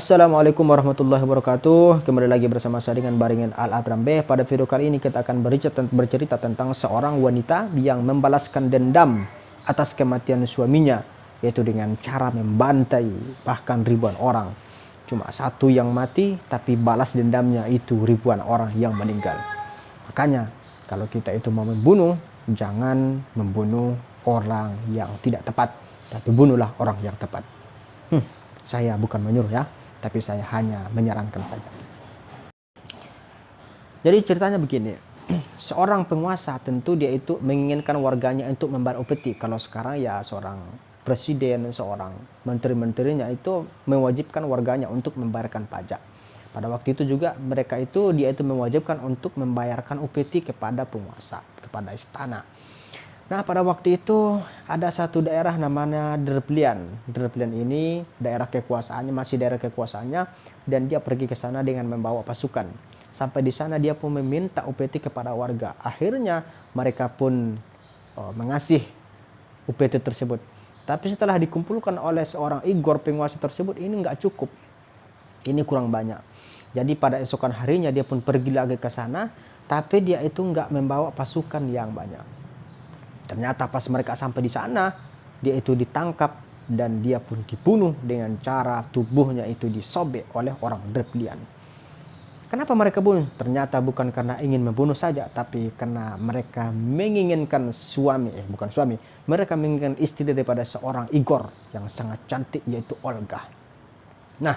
Assalamualaikum warahmatullahi wabarakatuh. Kembali lagi bersama saya dengan Baringan Al-Abram B. Pada video kali ini kita akan bercerita tentang seorang wanita yang membalaskan dendam atas kematian suaminya, yaitu dengan cara membantai bahkan ribuan orang. Cuma satu yang mati, tapi balas dendamnya itu ribuan orang yang meninggal. Makanya kalau kita itu mau membunuh, jangan membunuh orang yang tidak tepat, tapi bunuhlah orang yang tepat. Saya bukan menyuruh ya, tapi saya hanya menyarankan saja. Jadi ceritanya begini, seorang penguasa tentu dia itu menginginkan warganya untuk membayar upeti. Kalau sekarang ya seorang presiden, seorang menteri-menterinya itu mewajibkan warganya untuk membayarkan pajak. Pada waktu itu juga mereka itu dia itu mewajibkan untuk membayarkan upeti kepada penguasa, kepada istana. Nah, pada waktu itu ada satu daerah namanya Derplian. Derplian ini daerah kekuasaannya, masih daerah kekuasaannya, dan dia pergi ke sana dengan membawa pasukan. Sampai di sana dia pun meminta upeti kepada warga. Akhirnya mereka pun mengasih upeti tersebut. Tapi setelah dikumpulkan oleh seorang Igor penguasa tersebut, ini nggak cukup. Ini kurang banyak. Jadi pada esokan harinya dia pun pergi lagi ke sana, tapi dia itu nggak membawa pasukan yang banyak. Ternyata pas mereka sampai di sana, dia itu ditangkap dan dia pun dibunuh dengan cara tubuhnya itu disobek oleh orang Derplian. Kenapa mereka bunuh? Ternyata bukan karena ingin membunuh saja, tapi karena mereka menginginkan mereka menginginkan istri daripada seorang Igor yang sangat cantik, yaitu Olga. Nah,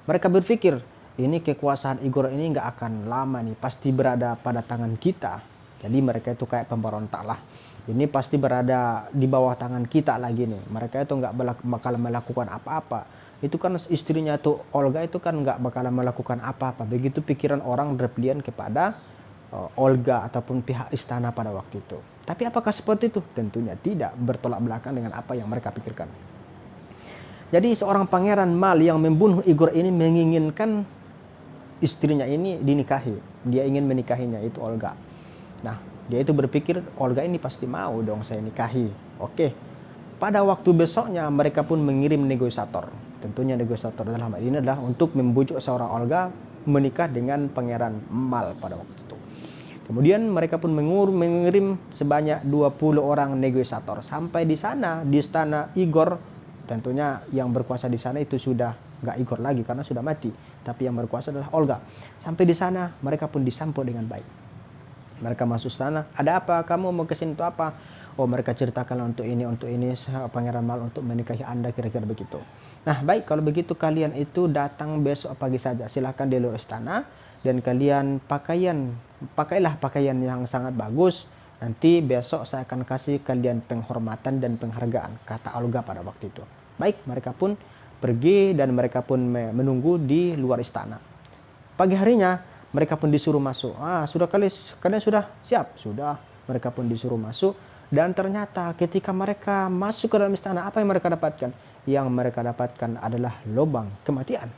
mereka berpikir, ini kekuasaan Igor ini nggak akan lama nih, pasti berada pada tangan kita. Jadi mereka itu kayak pemberontak lah. Ini pasti berada di bawah tangan kita lagi nih. Mereka itu nggak bakal melakukan apa-apa. Itu kan istrinya tuh Olga itu kan nggak bakal melakukan apa-apa. Begitu pikiran orang Derplian kepada Olga ataupun pihak istana pada waktu itu. Tapi apakah seperti itu? Tentunya tidak, bertolak belakang dengan apa yang mereka pikirkan. Jadi seorang pangeran Mal yang membunuh Igor ini menginginkan istrinya ini dinikahi. Dia ingin menikahinya, itu Olga. Nah, dia itu berpikir Olga ini pasti mau dong saya nikahi. Oke. Pada waktu besoknya mereka pun mengirim negosiator. Tentunya negosiator dalam hal ini adalah untuk membujuk seorang Olga menikah dengan pangeran Mal pada waktu itu. Kemudian mereka pun mengirim sebanyak 20 orang negosiator. Sampai di sana, di istana Igor, tentunya yang berkuasa di sana itu sudah nggak Igor lagi karena sudah mati. Tapi yang berkuasa adalah Olga. Sampai di sana mereka pun disambut dengan baik. Mereka masuk sana, ada apa? Kamu mau ke sini untuk apa? Oh, mereka ceritakan untuk ini, Pangeran Mal untuk menikahi Anda, kira-kira begitu. Nah, baik, kalau begitu kalian itu datang besok pagi saja. Silahkan di luar istana dan kalian pakailah pakaian yang sangat bagus. Nanti besok saya akan kasih kalian penghormatan dan penghargaan, kata Olga pada waktu itu. Baik, mereka pun pergi dan mereka pun menunggu di luar istana. Pagi harinya mereka pun disuruh masuk. Kalian sudah siap? Sudah. Mereka pun disuruh masuk. Dan ternyata ketika mereka masuk ke dalam istana, apa yang mereka dapatkan? Yang mereka dapatkan adalah lubang kematian.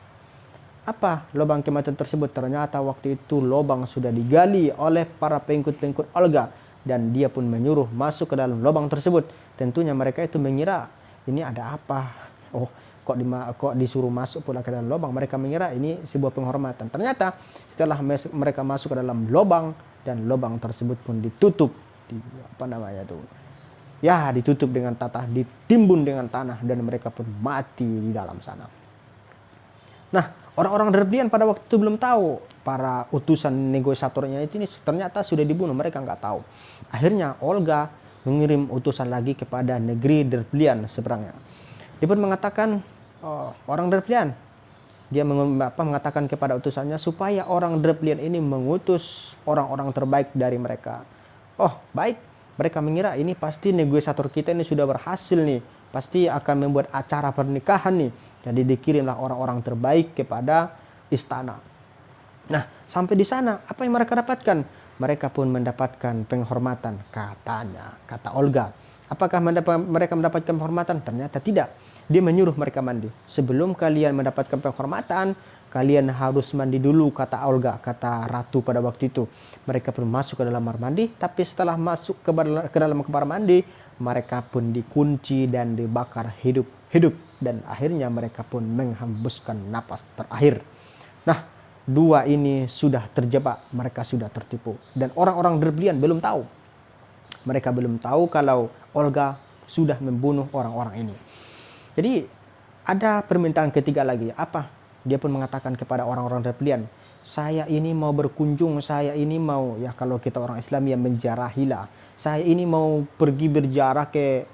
Apa lubang kematian tersebut? Ternyata waktu itu lubang sudah digali oleh para pengikut-pengikut Olga. Dan dia pun menyuruh masuk ke dalam lubang tersebut. Tentunya mereka itu mengira, ini ada apa? Oh, kok disuruh masuk pula ke dalam lubang. Mereka mengira ini sebuah penghormatan. Ternyata setelah mereka masuk ke dalam lubang dan lubang tersebut pun ditutup ditutup dengan ditimbun dengan tanah, dan mereka pun mati di dalam sana. Nah, orang-orang Derplian pada waktu itu belum tahu para utusan negosiatornya itu ini ternyata sudah dibunuh. Mereka nggak tahu. Akhirnya Olga mengirim utusan lagi kepada negeri Derplian seberangnya. Dia pun mengatakan, orang Derplian, dia mengatakan kepada utusannya supaya orang Derplian ini mengutus orang-orang terbaik dari mereka. Oh, baik. Mereka mengira ini pasti negosiator kita ini sudah berhasil nih. Pasti akan membuat acara pernikahan nih. Jadi dikirimlah orang-orang terbaik kepada istana. Nah, sampai di sana apa yang mereka dapatkan? Mereka pun mendapatkan penghormatan, kata Olga. Apakah mereka mendapatkan penghormatan? Ternyata tidak. Dia menyuruh mereka mandi. Sebelum kalian mendapatkan penghormatan, kalian harus mandi dulu, kata Olga, kata ratu pada waktu itu. Mereka pun masuk ke dalam kamar mandi, tapi setelah masuk ke dalam kamar mandi, mereka pun dikunci dan dibakar hidup hidup, dan akhirnya mereka pun menghembuskan napas terakhir. Nah, dua ini sudah terjebak, mereka sudah tertipu, dan orang-orang Drevlian belum tahu. Mereka belum tahu kalau Olga sudah membunuh orang-orang ini. Jadi ada permintaan ketiga lagi. Apa? Dia pun mengatakan kepada orang-orang Drevlian, saya ini mau berkunjung, saya ini mau, ya kalau kita orang Islam ya menjarahilah, saya ini mau pergi berziarah ke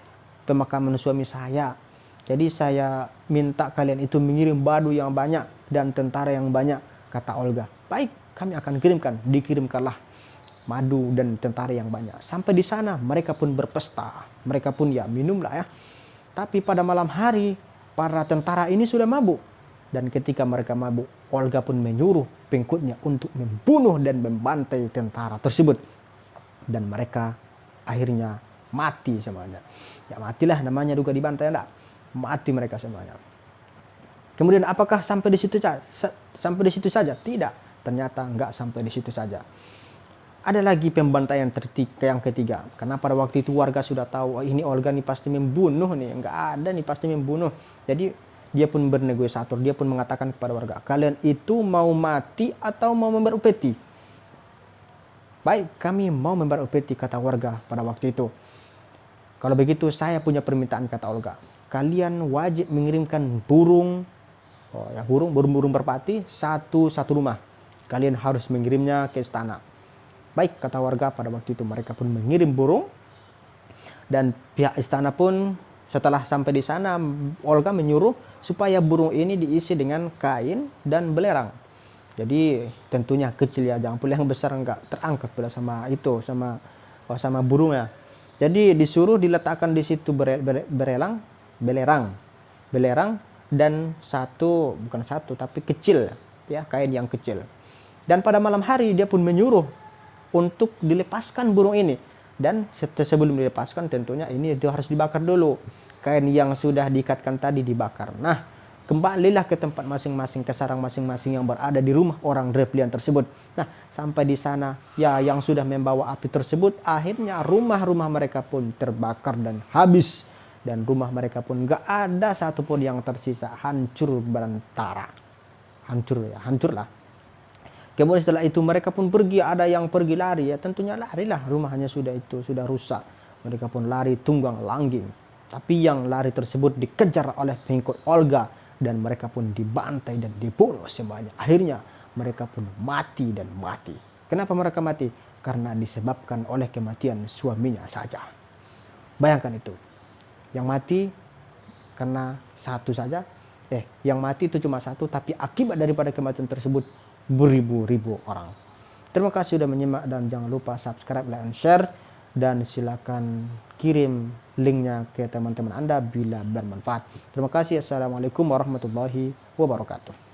pemakaman suami saya. Jadi saya minta kalian itu mengirim badu yang banyak dan tentara yang banyak, kata Olga. Baik, kami akan kirimkan. Dikirimkanlah madu dan tentara yang banyak. Sampai di sana mereka pun berpesta, mereka pun ya minumlah ya. Tapi pada malam hari para tentara ini sudah mabuk, dan ketika mereka mabuk, Olga pun menyuruh pengikutnya untuk membunuh dan membantai tentara tersebut, dan mereka akhirnya mati semuanya. Ya matilah namanya juga dibantai, enggak? Mati mereka semuanya. Kemudian apakah sampai di situ saja? Sampai di situ saja? Tidak. Ternyata enggak sampai di situ saja. Ada lagi pembantaian yang ketiga, karena pada waktu itu warga sudah tahu, oh, ini Olga nih pasti membunuh nih, enggak ada nih pasti membunuh. Jadi dia pun bernegosiator, dia pun mengatakan kepada warga, kalian itu mau mati atau mau membayar upeti? Baik, kami mau membayar upeti, kata warga pada waktu itu. Kalau begitu saya punya permintaan, kata Olga, kalian wajib mengirimkan burung, burung merpati satu rumah. Kalian harus mengirimnya ke istana. Baik, kata warga pada waktu itu. Mereka pun mengirim burung, dan pihak istana pun setelah sampai di sana, Olga menyuruh supaya burung ini diisi dengan kain dan belerang. Jadi tentunya kecil ya, jangan pula yang besar, enggak terangkat pula sama itu, sama burungnya. Jadi disuruh diletakkan di situ belerang dan bukan satu tapi kecil ya, kain yang kecil. Dan pada malam hari dia pun menyuruh untuk dilepaskan burung ini, dan sebelum dilepaskan tentunya ini dia harus dibakar dulu. Kain yang sudah diikatkan tadi dibakar. Nah, kembalilah ke tempat masing-masing, ke sarang masing-masing yang berada di rumah orang Drevlian tersebut. Nah, sampai di sana ya yang sudah membawa api tersebut, akhirnya rumah-rumah mereka pun terbakar dan habis, dan rumah mereka pun gak ada satupun yang tersisa, hancur berantara. Hancurlah. Kemudian setelah itu mereka pun pergi, ada yang pergi lari, ya tentunya larilah, rumahnya sudah rusak. Mereka pun lari tunggang langging. Tapi yang lari tersebut dikejar oleh pengikut Olga, dan mereka pun dibantai dan dibunuh semuanya. Akhirnya mereka pun mati dan mati. Kenapa mereka mati? Karena disebabkan oleh kematian suaminya saja. Bayangkan itu. Yang mati karena satu saja. Yang mati itu cuma satu, tapi akibat daripada kematian tersebut beribu-ribu orang. Terima kasih sudah menyimak, dan jangan lupa subscribe, like, and share, dan silakan kirim linknya ke teman-teman Anda bila bermanfaat. Terima kasih. Assalamualaikum warahmatullahi wabarakatuh.